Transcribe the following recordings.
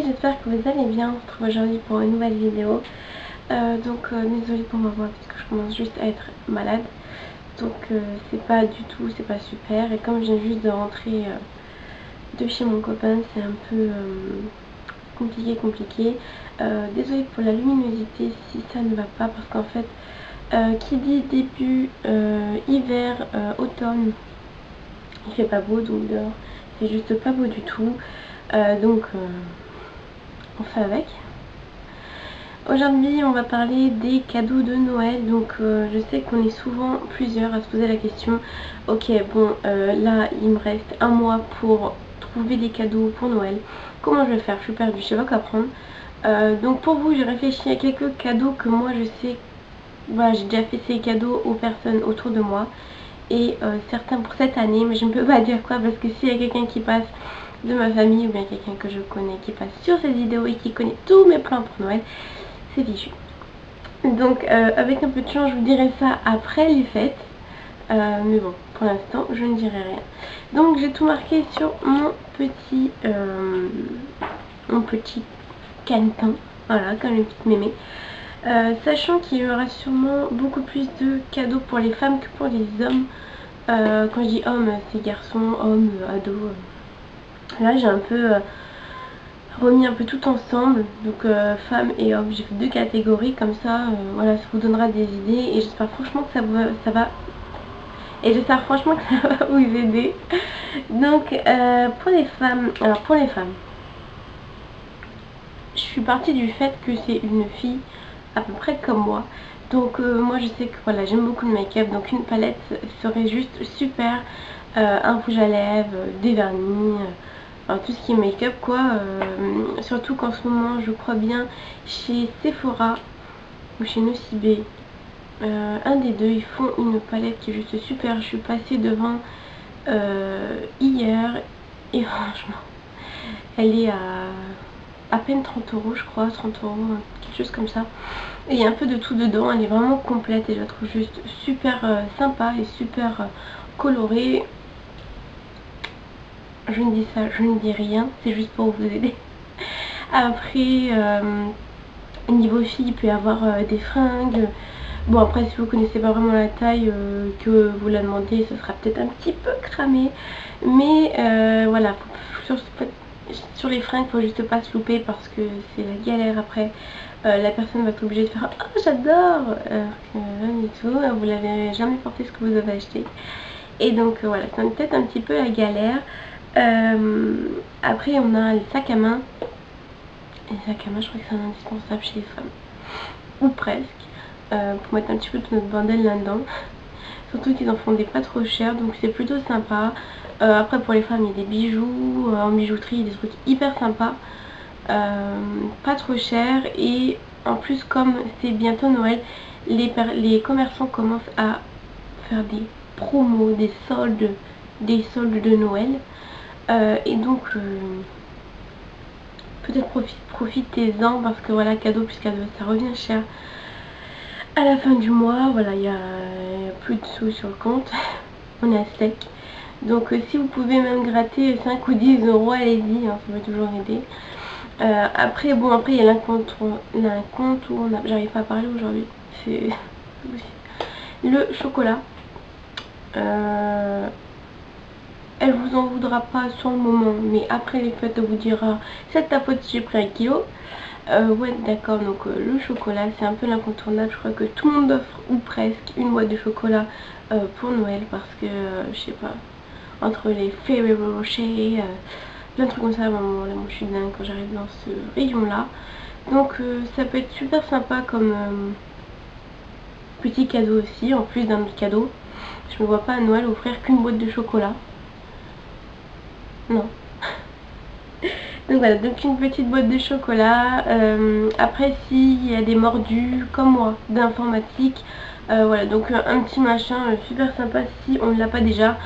amis, j'espère que vous allez bien. On se retrouve aujourd'hui pour une nouvelle vidéo. Désolée pour ma voix parce que je commence juste à être malade. Donc c'est pas du tout, c'est pas super. Et comme je viens juste de rentrer de chez mon copain, c'est un peu compliqué. Désolée pour la luminosité si ça ne va pas parce qu'en fait, qui dit début hiver, automne, il fait pas beau donc dehors. C'est juste pas beau du tout. On fait avec. Aujourd'hui on va parler des cadeaux de Noël. Donc je sais qu'on est souvent plusieurs à se poser la question. Ok bon là il me reste un mois pour trouver des cadeaux pour Noël. Comment je vais faire? Je suis perdue, je sais pas quoi prendre. Donc pour vous j'ai réfléchi à quelques cadeaux que moi je sais. Voilà, j'ai déjà fait ces cadeaux aux personnes autour de moi. Et certains pour cette année, mais je ne peux pas dire quoi parce que s'il y a quelqu'un qui passe de ma famille ou bien quelqu'un que je connais qui passe sur cette vidéo et qui connaît tous mes plans pour Noël, c'est fichu. Donc avec un peu de chance je vous dirai ça après les fêtes. Mais bon, pour l'instant je ne dirai rien. Donc j'ai tout marqué sur mon petit canetin, voilà, comme une petite mémé. Sachant qu'il y aura sûrement beaucoup plus de cadeaux pour les femmes que pour les hommes. Quand je dis hommes, c'est garçons, hommes, ados. Là j'ai un peu remis un peu tout ensemble, donc femmes et hommes. J'ai fait deux catégories comme ça, voilà, ça vous donnera des idées et j'espère franchement que ça va vous aider. Donc pour les femmes, je suis partie du fait que c'est une fille à peu près comme moi. Donc moi je sais que voilà, j'aime beaucoup le make-up, donc une palette serait juste super. Un rouge à lèvres, des vernis, tout ce qui est make-up quoi. Surtout qu'en ce moment je crois bien chez Sephora ou chez Nocibé, un des deux, ils font une palette qui est juste super. Je suis passée devant hier et franchement elle est à peine 30 € je crois, 30 €, quelque chose comme ça. Et il y a un peu de tout dedans, elle est vraiment complète et je la trouve juste super sympa et super colorée. Je ne dis ça, je ne dis rien, c'est juste pour vous aider. Après, niveau fille, il peut y avoir des fringues. Bon après si vous connaissez pas vraiment la taille que vous la demandez, ce sera peut-être un petit peu cramé. Mais voilà, sur les fringues, faut juste pas se louper parce que c'est la galère après. La personne va être obligée de faire oh j'adore et tout, vous l'avez jamais porté ce que vous avez acheté. Et donc voilà, c'est peut-être un petit peu la galère. Après on a les sacs à main. Les sacs à main, je crois que c'est un indispensable chez les femmes. Ou presque. Pour mettre un petit peu de notre bordel là-dedans. Surtout qu'ils en font des pas trop chers, donc c'est plutôt sympa. Après pour les femmes il y a des bijoux, en bijouterie il y a des trucs hyper sympas. Pas trop chers. Et en plus comme c'est bientôt Noël, les commerçants commencent à faire des promos, des soldes de Noël. Et donc peut-être profitez-en parce que voilà, cadeau plus cadeau ça revient cher à la fin du mois. Voilà, il y a plus de sous sur le compte. On est à sec. Donc si vous pouvez même gratter 5 ou 10 €, allez-y, hein, ça va toujours aider. Après bon, après il y a l'incontournable, j'arrive pas à parler aujourd'hui, c'est le chocolat. Elle vous en voudra pas sur le moment, mais après les fêtes elle vous dira c'est de ta faute si j'ai pris 1 kilo. Ouais d'accord, donc le chocolat c'est un peu l'incontournable. Je crois que tout le monde offre ou presque une boîte de chocolat pour Noël parce que je sais pas, entre les Ferrero Rocher, plein de trucs comme ça. Bon, là moi je suis dingue quand j'arrive dans ce rayon là. Donc ça peut être super sympa comme petit cadeau aussi, en plus d'un autre cadeau. Je me vois pas à Noël offrir qu'une boîte de chocolat. Non. Donc voilà, donc une petite boîte de chocolat. Après s'il y a des mordus comme moi d'informatique, voilà, donc un petit machin super sympa si on ne l'a pas déjà.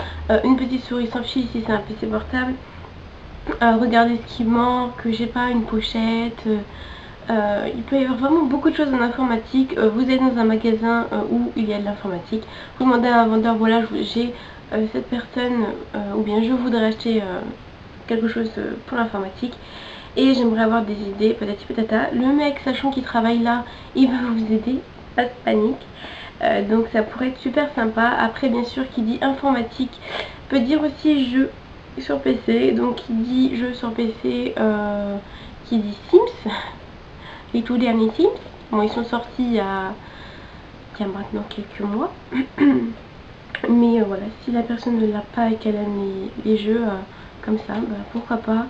Une petite souris sans fil si c'est un PC portable. Regardez ce qui manque, j'ai pas une pochette. Il peut y avoir vraiment beaucoup de choses en informatique. Vous êtes dans un magasin où il y a de l'informatique, vous demandez à un vendeur voilà j'ai cette personne ou bien je voudrais acheter quelque chose pour l'informatique, et j'aimerais avoir des idées, patati patata. Le mec, sachant qu'il travaille là, il va vous aider, pas de panique. Donc ça pourrait être super sympa. Après, bien sûr, qui dit informatique peut dire aussi jeu sur PC. Donc qui dit jeu sur PC, qui dit Sims, les tout derniers Sims. Bon, ils sont sortis il y a maintenant quelques mois. Mais voilà, si la personne ne l'a pas et qu'elle aime les jeux comme ça, bah, pourquoi pas.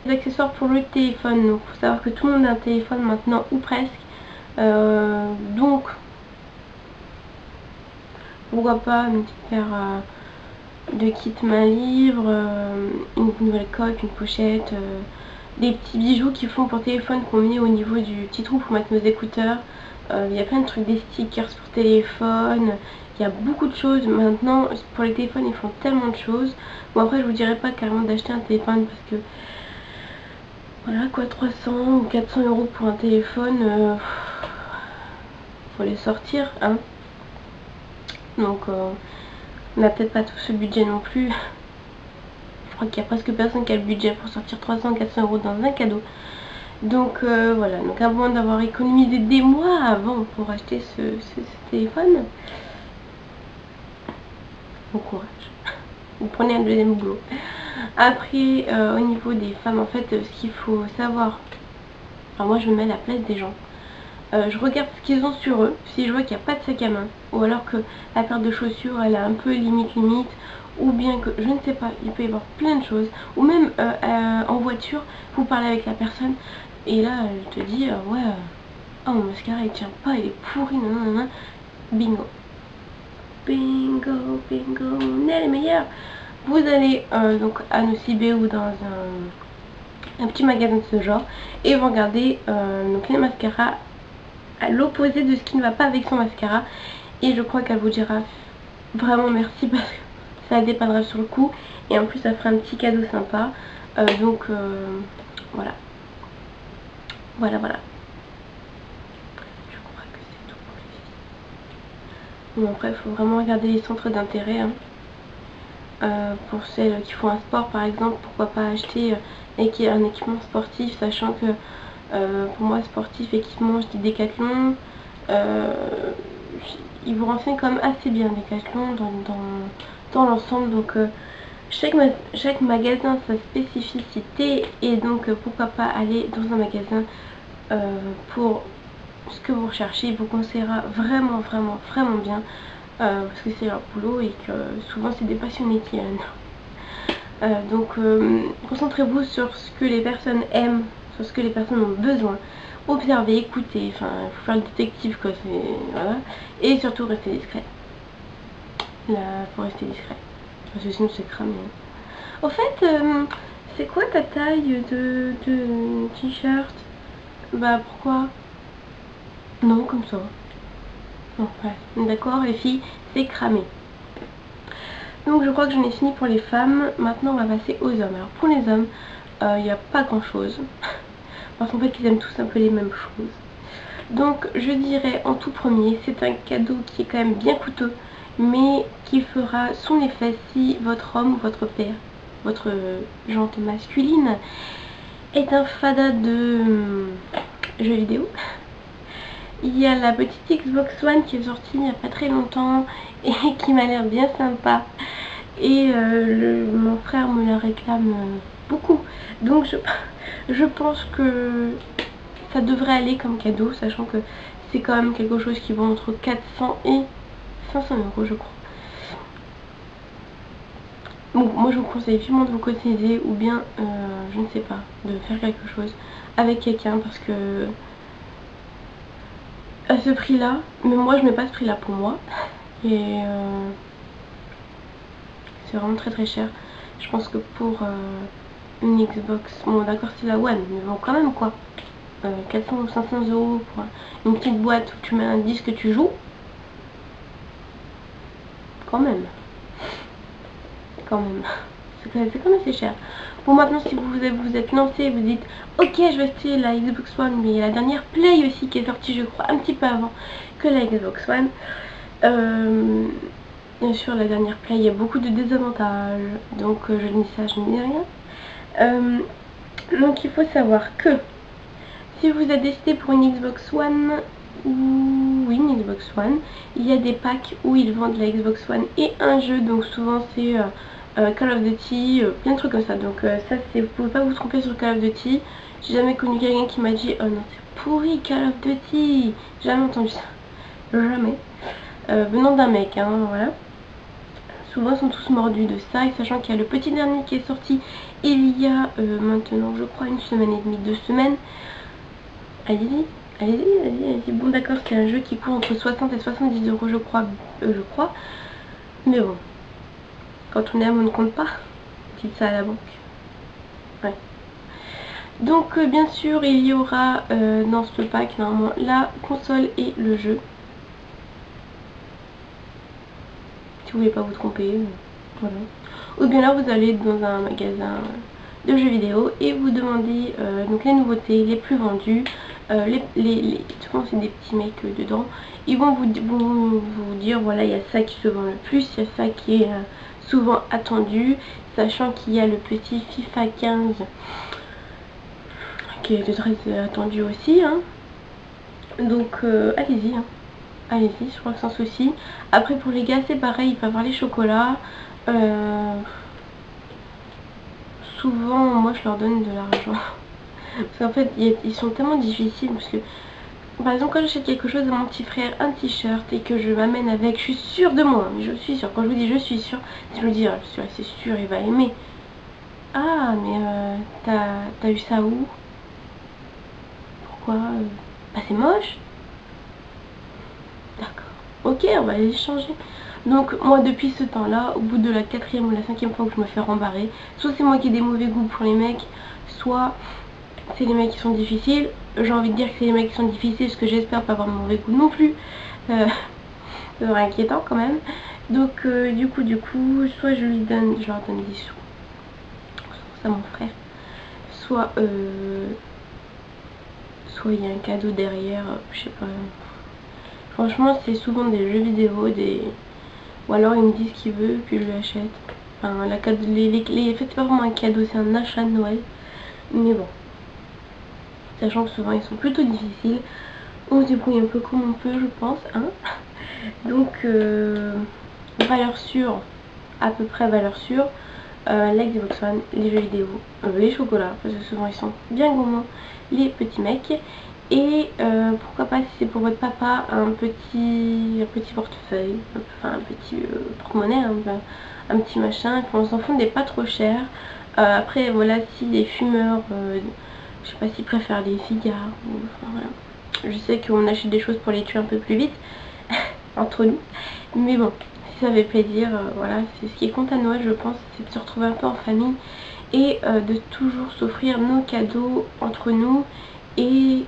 Les accessoires pour le téléphone, donc faut savoir que tout le monde a un téléphone maintenant, ou presque. Donc pourquoi pas une petite paire de kit main libre, une nouvelle coque, une pochette, des petits bijoux qui font pour téléphone qu'on met au niveau du petit trou pour mettre nos écouteurs. Il y a plein de trucs, des stickers pour téléphone. Il y a beaucoup de choses maintenant pour les téléphones, ils font tellement de choses. Bon, après, je vous dirais pas carrément d'acheter un téléphone parce que voilà quoi, 300 ou 400 euros pour un téléphone, faut les sortir, hein. Donc, on n'a peut-être pas tout ce budget non plus. Je crois qu'il y a presque personne qui a le budget pour sortir 300-400 euros dans un cadeau. Donc voilà, donc avant d'avoir économisé des mois avant pour acheter ce téléphone, bon courage, vous prenez un deuxième boulot. Après, au niveau des femmes, en fait, ce qu'il faut savoir, enfin moi je me mets à la place des gens. Je regarde ce qu'ils ont sur eux, si je vois qu'il n'y a pas de sac à main, ou alors que la paire de chaussures elle est un peu limite, ou bien que, je ne sais pas, il peut y avoir plein de choses, ou même en voiture, vous parlez avec la personne, et là je te dis, ouais, oh mon mascara il tient pas, il est pourri, nanana, bingo. Bingo, bingo, on est les meilleurs. Vous allez donc à Nocibé ou dans un petit magasin de ce genre, et vous regardez donc les mascaras à l'opposé de ce qui ne va pas avec son mascara, et je crois qu'elle vous dira vraiment merci parce que ça dépannerait sur le coup, et en plus ça fera un petit cadeau sympa. Donc voilà, voilà. Je crois que c'est tout pour les filles. Bon, après il faut vraiment regarder les centres d'intérêt, hein. Pour celles qui font un sport par exemple, pourquoi pas acheter un équipement sportif, sachant que pour moi sportif, équipement, je dis Décathlon, ils vous renseignent quand même assez bien Décathlon dans l'ensemble. Donc chaque magasin sa spécificité, et donc pourquoi pas aller dans un magasin pour ce que vous recherchez. Il vous conseillera vraiment bien, parce que c'est leur boulot et que souvent c'est des passionnés qui viennent. Donc concentrez-vous sur ce que les personnes aiment, sur ce que les personnes ont besoin. Observez, écoutez, enfin il faut faire le détective quoi, voilà. Et surtout rester discret. Là, faut rester discret, parce que sinon c'est cramé, hein. Au fait, c'est quoi ta taille de t-shirt? Bah pourquoi? Non, comme ça. Bon, ouais. D'accord les filles, c'est cramé. Donc je crois que j'en ai fini pour les femmes. Maintenant on va passer aux hommes. Alors pour les hommes, il n'y a pas grand chose. Parce qu'en fait ils aiment tous un peu les mêmes choses. Donc je dirais en tout premier, c'est un cadeau qui est quand même bien coûteux, mais qui fera son effet si votre homme ou votre père, votre jante masculine, est un fada de jeux vidéo. Il y a la petite Xbox One qui est sortie il n'y a pas très longtemps et qui m'a l'air bien sympa. Et mon frère me la réclame beaucoup. Donc je pense que ça devrait aller comme cadeau, sachant que c'est quand même quelque chose qui vaut entre 400 et 500 euros je crois. Bon, moi je vous conseille vivement de vous cotiser, ou bien je ne sais pas, de faire quelque chose avec quelqu'un, parce que à ce prix là, mais moi je mets pas ce prix là pour moi, et c'est vraiment très cher. Je pense que pour une Xbox, bon d'accord c'est la One, mais bon quand même quoi, 400 ou 500 euros pour une petite boîte où tu mets un disque et tu joues, quand même. C'est quand même assez cher. Bon, maintenant si vous êtes lancé, vous dites ok je vais acheter la Xbox One, mais il y a la dernière Play aussi qui est sortie je crois un petit peu avant que la Xbox One. Bien sûr la dernière Play il y a beaucoup de désavantages, donc je dis ça, je ne dis rien. Donc il faut savoir que si vous êtes décidé pour une Xbox One ou une Xbox One, il y a des packs où ils vendent la Xbox One et un jeu, donc souvent c'est Call of Duty, plein de trucs comme ça. Donc ça, c'est, vous pouvez pas vous tromper sur Call of Duty. J'ai jamais connu quelqu'un qui m'a dit oh non c'est pourri Call of Duty, jamais entendu ça, jamais. Venant d'un mec, hein, voilà. Souvent ils sont tous mordus de ça, et sachant qu'il y a le petit dernier qui est sorti il y a maintenant je crois une semaine et demie, 2 semaines. Allez-y, allez-y. Bon d'accord, c'est un jeu qui coûte entre 60 et 70 euros je crois. Mais bon, quand on aime on ne compte pas. Dites ça à la banque. Ouais. Donc bien sûr il y aura dans ce pack normalement la console et le jeu. Si vous voulez pas vous tromper, voilà. Ou bien là vous allez dans un magasin de jeux vidéo et vous demandez donc les nouveautés les plus vendues. Souvent c'est des petits mecs dedans. Ils vont vous dire voilà il y a ça qui se vend le plus, il y a ça qui est souvent attendu, sachant qu'il y a le petit FIFA 15 qui est très attendu aussi, hein. Donc allez-y, hein. Allez-y, je crois que sans souci. Après pour les gars c'est pareil, il peut y avoir les chocolats. Souvent moi je leur donne de l'argent. Parce qu'en fait ils sont tellement difficiles, parce que par exemple quand j'achète quelque chose à mon petit frère, un t-shirt, et que je m'amène avec, je suis sûre de moi, mais je suis sûre, quand je vous dis je suis sûre, je me dis je suis assez sûre il va aimer. Ah mais t'as eu ça où? Pourquoi? Bah c'est moche. D'accord, ok on va les changer. Donc moi depuis ce temps là, au bout de la 4e ou la 5e fois que je me fais rembarrer, soit c'est moi qui ai des mauvais goûts pour les mecs, soit c'est les mecs qui sont difficiles. J'ai envie de dire que c'est les mecs qui sont difficiles, parce que j'espère pas avoir de mauvais goût non plus. C'est inquiétant quand même. Donc du coup, soit je leur donne des sous, ça mon frère, soit il y a un cadeau derrière, je sais pas. Franchement c'est souvent des jeux vidéo, ou alors il me dit ce qu'il veut puis je lui achète. Enfin c'est pas vraiment un cadeau, c'est un achat de Noël. Mais bon, sachant que souvent ils sont plutôt difficiles, on se débrouille un peu comme on peut je pense, hein. Donc valeur sûre, à peu près valeur sûre, la Xbox One, les jeux vidéo, les chocolats, parce que souvent ils sont bien gourmands, les petits mecs. Et pourquoi pas, si c'est pour votre papa, un petit portefeuille, enfin un petit porte-monnaie, un petit machin. Puis on s'en fout des pas trop cher. Après voilà, si les fumeurs, je sais pas s'ils préfèrent les cigares ou, enfin, voilà. Je sais qu'on achète des choses pour les tuer un peu plus vite entre nous, mais bon, si ça fait plaisir, voilà, c'est ce qui compte à Noël je pense, c'est de se retrouver un peu en famille et de toujours s'offrir nos cadeaux entre nous et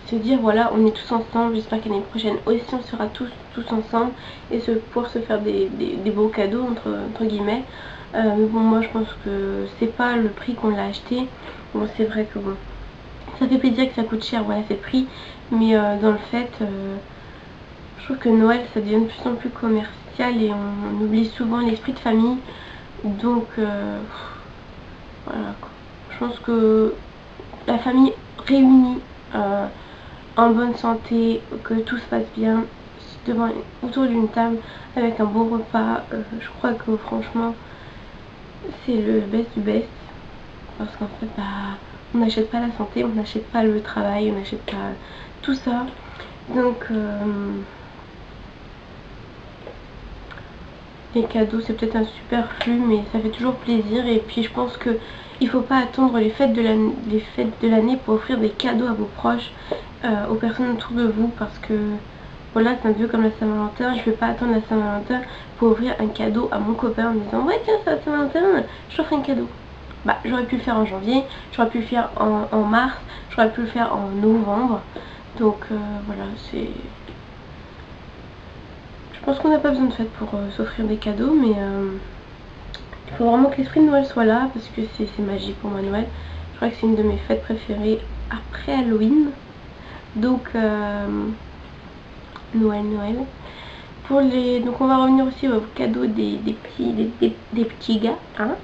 se dire voilà on est tous ensemble. J'espère qu'année prochaine aussi on sera tous ensemble et pouvoir se faire des beaux cadeaux entre guillemets. Mais bon moi je pense que c'est pas le prix qu'on l'a acheté. Bon c'est vrai que bon ça fait plaisir que ça coûte cher, voilà c'est le prix, mais dans le fait je trouve que Noël ça devient de plus en plus commercial et on oublie souvent l'esprit de famille. Donc voilà quoi. Je pense que la famille réunie, en bonne santé, que tout se passe bien autour d'une table avec un bon repas, je crois que franchement c'est le best du best, parce qu'en fait bah, on n'achète pas la santé, on n'achète pas le travail, on n'achète pas tout ça. Donc les cadeaux c'est peut-être un superflu, mais ça fait toujours plaisir. Et puis je pense que il faut pas attendre les fêtes de l'année pour offrir des cadeaux à vos proches, aux personnes autour de vous, parce que voilà c'est un peu comme la Saint-Valentin. Je vais pas attendre la Saint-Valentin pour ouvrir un cadeau à mon copain en me disant ouais tiens c'est la Saint-Valentin, je t'offre un cadeau. Bah j'aurais pu le faire en janvier, j'aurais pu le faire en mars, j'aurais pu le faire en novembre. Donc voilà, c'est... Je pense qu'on n'a pas besoin de fête pour s'offrir des cadeaux, mais il faut vraiment que l'esprit de Noël soit là, parce que c'est magique pour moi Noël. Je crois que c'est une de mes fêtes préférées après Halloween. Donc Noël. Donc on va revenir aussi aux cadeaux des petits gars, hein.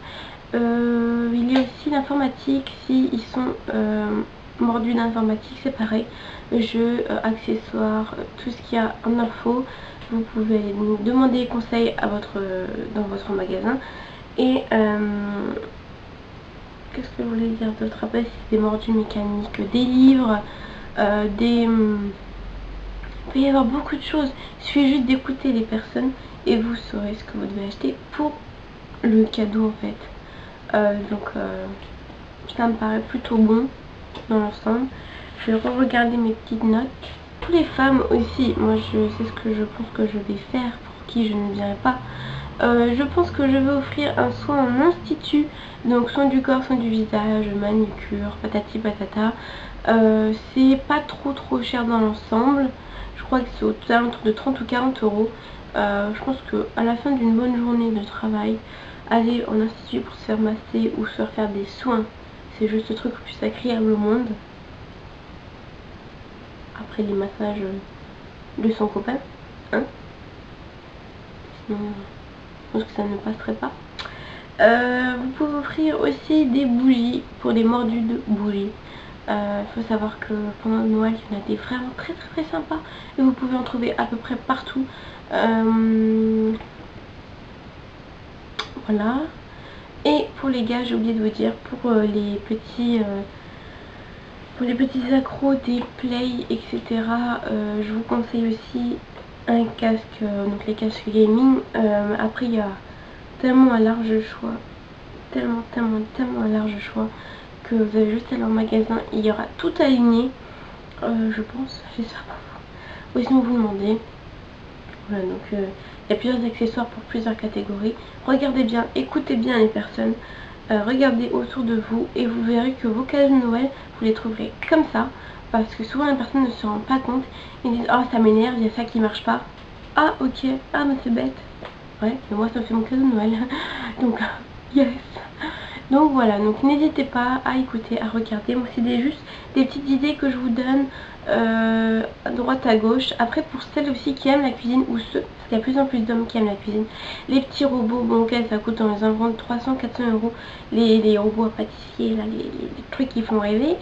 Il y a aussi l'informatique, si ils sont mordus d'informatique, c'est pareil. Jeux, accessoires, tout ce qu'il y a en info, vous pouvez demander conseil à dans votre magasin. Et qu'est-ce que je voulais dire d'autre? Après, c'est des mordus mécaniques, des livres, il peut y avoir beaucoup de choses. Il suffit juste d'écouter les personnes et vous saurez ce que vous devez acheter pour le cadeau en fait. Ça me paraît plutôt bon dans l'ensemble. Je vais re-regarder mes petites notes. Pour les femmes aussi, moi je sais ce que je pense que je vais faire, pour qui je ne dirai pas. Je pense que je vais offrir un soin en institut, donc soin du corps, soin du visage, manucure, patati patata. C'est pas trop cher dans l'ensemble. Je crois que c'est aux alentours de 30 ou 40 euros. Je pense qu'à la fin d'une bonne journée de travail, aller en institut pour se faire masser ou se faire des soins, c'est juste le truc le plus agréable au monde. Après les massages de son copain, hein. Sinon, je pense que ça ne passerait pas. Vous pouvez offrir aussi des bougies pour des mordus de bougies. Il faut savoir que pendant Noël, il y en a des vraiment très sympas et vous pouvez en trouver à peu près partout. Voilà. Et pour les gars, j'ai oublié de vous dire, pour les petits accros, des plays, etc. Je vous conseille aussi un casque, donc les casques gaming. Après, il y a tellement un large choix, tellement un large choix, que vous avez juste aller en magasin, il y aura tout aligné, je pense, j'espère pour vous. Ou sinon vous demandez. Voilà, donc il y a plusieurs accessoires pour plusieurs catégories. Regardez bien, écoutez bien les personnes, regardez autour de vous et vous verrez que vos cadeaux de Noël, vous les trouverez comme ça, parce que souvent les personnes ne se rendent pas compte, ils disent oh ça m'énerve, il y a ça qui marche pas, ah ok, ah mais c'est bête, ouais mais moi ça me fait mon cadeau de Noël. Donc yes. Donc voilà, donc n'hésitez pas à écouter, à regarder. Moi c'est juste des petites idées que je vous donne à droite à gauche. Après pour celles aussi qui aiment la cuisine, ou ceux, parce qu'il y a de plus en plus d'hommes qui aiment la cuisine, les petits robots, bon ok ça coûte dans les environs de 300-400 euros, les robots à pâtissier, là, les trucs qui font rêver.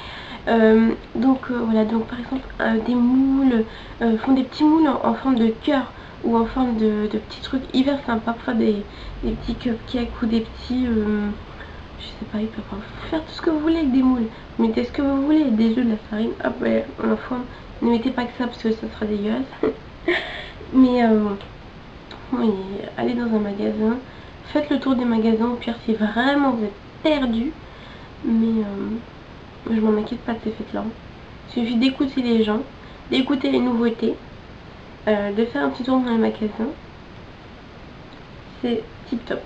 Voilà, donc par exemple des moules, font des petits moules en forme de cœur ou en forme de petits trucs hyper sympas pour faire des petits cupcakes ou des petits je sais pas, ils peuvent faire tout ce que vous voulez avec des moules. Mettez ce que vous voulez, des œufs, de la farine, hop, ouais, on en forme. Ne mettez pas que ça parce que ça sera dégueulasse. Mais oui, allez dans un magasin, faites le tour des magasins, au pire si vraiment vous êtes perdu. Mais je m'en inquiète pas de ces fêtes-là. Il suffit d'écouter les gens, d'écouter les nouveautés, de faire un petit tour dans les magasins. C'est tip top.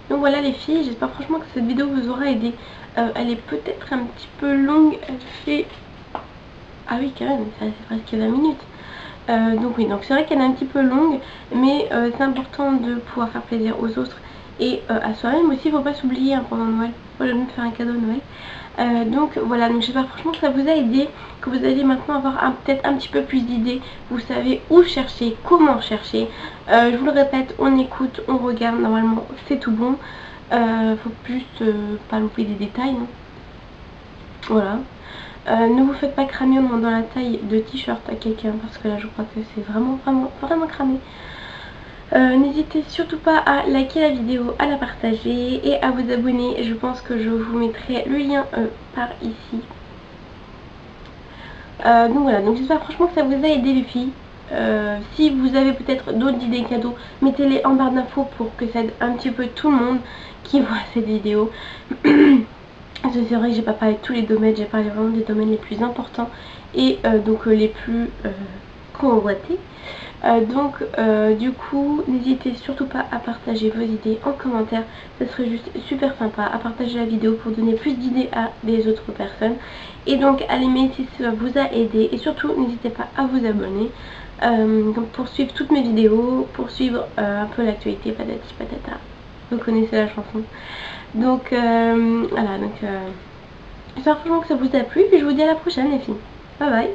Donc voilà les filles, j'espère franchement que cette vidéo vous aura aidé. Elle est peut-être un petit peu longue, elle fait... Ah oui quand même, ça fait presque 20 minutes. Donc oui, donc c'est vrai qu'elle est un petit peu longue, mais c'est important de pouvoir faire plaisir aux autres et à soi-même aussi. Il ne faut pas s'oublier pendant Noël, moi j'aime faire un cadeau de Noël. Donc voilà, donc j'espère franchement que ça vous a aidé, que vous allez maintenant avoir peut-être un petit peu plus d'idées. Vous savez où chercher, comment chercher. Je vous le répète, on écoute, on regarde, normalement c'est tout bon. Faut juste pas louper des détails, hein. Voilà. Ne vous faites pas cramer en demandant la taille de t-shirt à quelqu'un, parce que là je crois que c'est vraiment cramé. N'hésitez surtout pas à liker la vidéo, à la partager et à vous abonner. Je pense que je vous mettrai le lien par ici. Donc voilà, donc j'espère franchement que ça vous a aidé les filles. Si vous avez peut-être d'autres idées cadeaux, mettez-les en barre d'infos pour que ça aide un petit peu tout le monde qui voit cette vidéo. C'est vrai que j'ai pas parlé de tous les domaines, j'ai parlé vraiment des domaines les plus importants et donc les plus convoités. Du coup, n'hésitez surtout pas à partager vos idées en commentaire, ça serait juste super sympa, à partager la vidéo pour donner plus d'idées à des autres personnes. Et donc à l'aimer si ça vous a aidé, et surtout n'hésitez pas à vous abonner pour suivre toutes mes vidéos, pour suivre un peu l'actualité, patati patata, vous connaissez la chanson. Donc voilà, donc j'espère franchement que ça vous a plu, et je vous dis à la prochaine les filles, bye bye.